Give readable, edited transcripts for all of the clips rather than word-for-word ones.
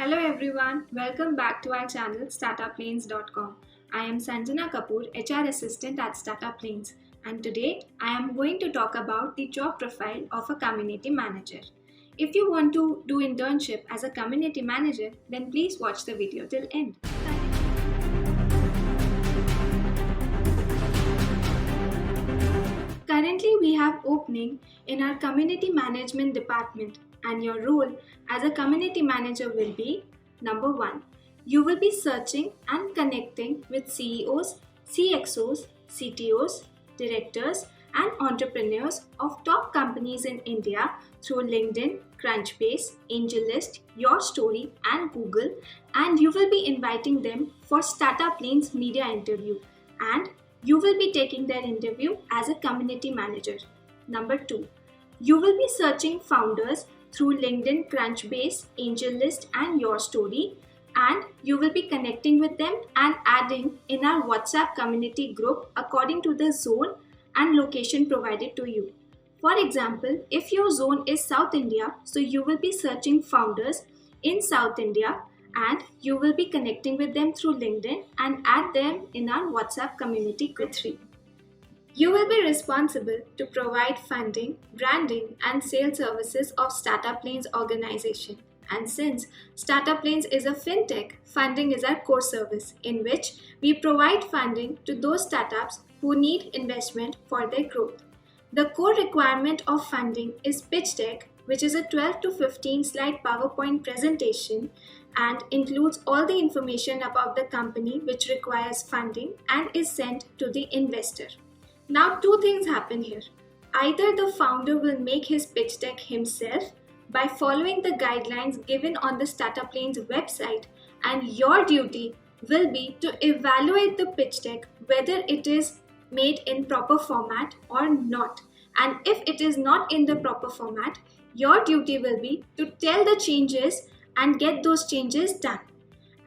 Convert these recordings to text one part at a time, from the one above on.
Hello everyone, welcome back to our channel startuplanes.com. I am Sanjana Kapoor, HR assistant at Startuplanes, and today I am going to talk about the job profile of a community manager. If you want to do internship as a community manager, then please watch the video till end. Currently, we have opening in our community management department, and your role as a community manager will be number 1. You will be searching and connecting with CEOs, CXOs, CTOs, directors, and entrepreneurs of top companies in India through LinkedIn, Crunchbase, AngelList, Your Story, and Google, and you will be inviting them for Startup Lanes media interview, and you will be taking their interview as a community manager. Number 2. You will be searching founders through LinkedIn, Crunchbase, AngelList, and Your Story, and you will be connecting with them and adding in our WhatsApp community group according to the zone and location provided to you. For example, if your zone is South India, so you will be searching founders in South India and you will be connecting with them through LinkedIn and add them in our WhatsApp community group 3. You will be responsible to provide funding, branding, and sales services of Startup Lanes organization. And since Startup Lanes is a fintech, funding is our core service in which we provide funding to those startups who need investment for their growth. The core requirement of funding is pitch deck, which is a 12 to 15 slide PowerPoint presentation and includes all the information about the company which requires funding and is sent to the investor. Now, two things happen here. Either the founder will make his pitch deck himself by following the guidelines given on the Startup Lanes website, and your duty will be to evaluate the pitch deck whether it is made in proper format or not. And if it is not in the proper format, your duty will be to tell the changes and get those changes done.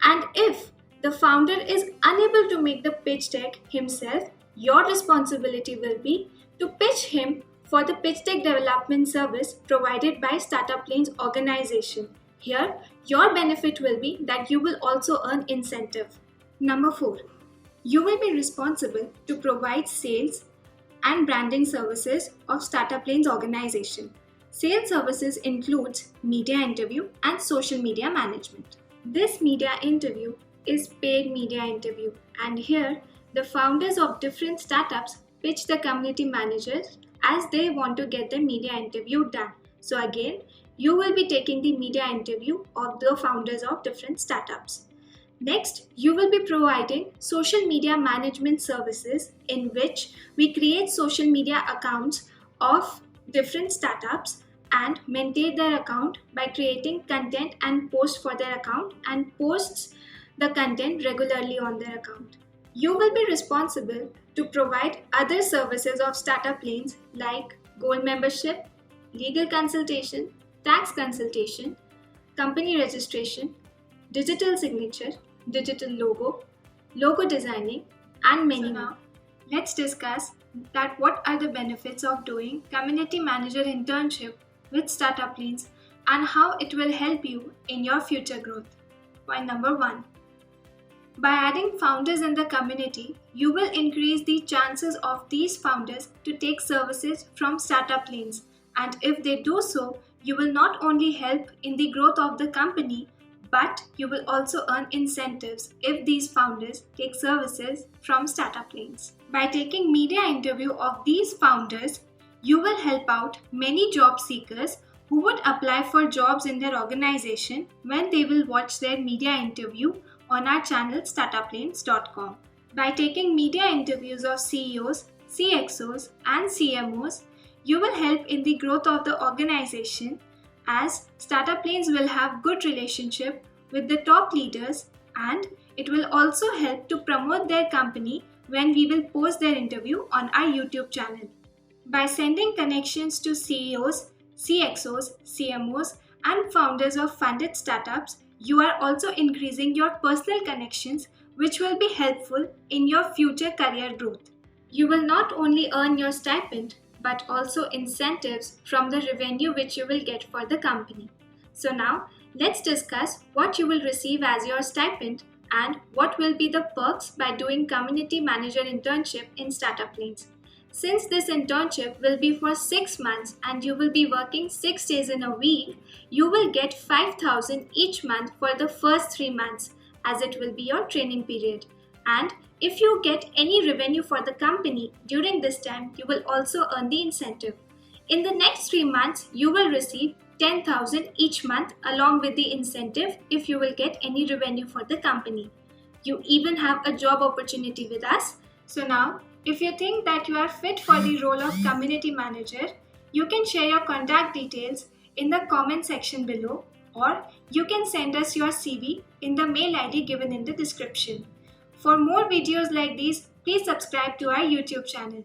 And if the founder is unable to make the pitch deck himself, your responsibility will be to pitch him for the pitch deck development service provided by Startup Lanes organization. Here, your benefit will be that you will also earn incentive. Number 4. You will be responsible to provide sales and branding services of Startup Lanes organization. Sales services includes media interview and social media management. This media interview is paid media interview, and here the founders of different startups pitch the community managers as they want to get the media interview done. So again, you will be taking the media interview of the founders of different startups. Next, you will be providing social media management services in which we create social media accounts of different startups and maintain their account by creating content and post for their account and posts the content regularly on their account. You will be responsible to provide other services of Startup Lanes like gold membership, legal consultation, tax consultation, company registration, digital signature, digital logo, logo designing, and many more. Let's discuss that what are the benefits of doing community manager internship with Startup Lanes and how it will help you in your future growth. Point number 1. By adding founders in the community, you will increase the chances of these founders to take services from Startup Lanes, and if they do so, you will not only help in the growth of the company, but you will also earn incentives if these founders take services from Startup Lanes. By taking media interview of these founders, you will help out many job seekers who would apply for jobs in their organization when they will watch their media interview on our channel startuplanes.com. By taking media interviews of CEOs, CXOs, and CMOs, you will help in the growth of the organization as Startup Lanes will have good relationship with the top leaders, and it will also help to promote their company when we will post their interview on our YouTube channel. By sending connections to CEOs, CXOs, CMOs, and founders of funded startups, you are also increasing your personal connections, which will be helpful in your future career growth. You will not only earn your stipend, but also incentives from the revenue which you will get for the company. So now, Let's discuss what you will receive as your stipend and what will be the perks by doing community manager internship in Startup Lanes. Since this internship will be for 6 months and you will be working 6 days in a week, you will get 5,000 each month for the first 3 months as it will be your training period. And if you get any revenue for the company during this time, you will also earn the incentive. In the next 3 months, you will receive 10,000 each month along with the incentive if you will get any revenue for the company. You even have a job opportunity with us. So now, if you think that you are fit for the role of community manager, you can share your contact details in the comment section below, or you can send us your CV in the mail ID given in the description. For more videos like these, please subscribe to our YouTube channel.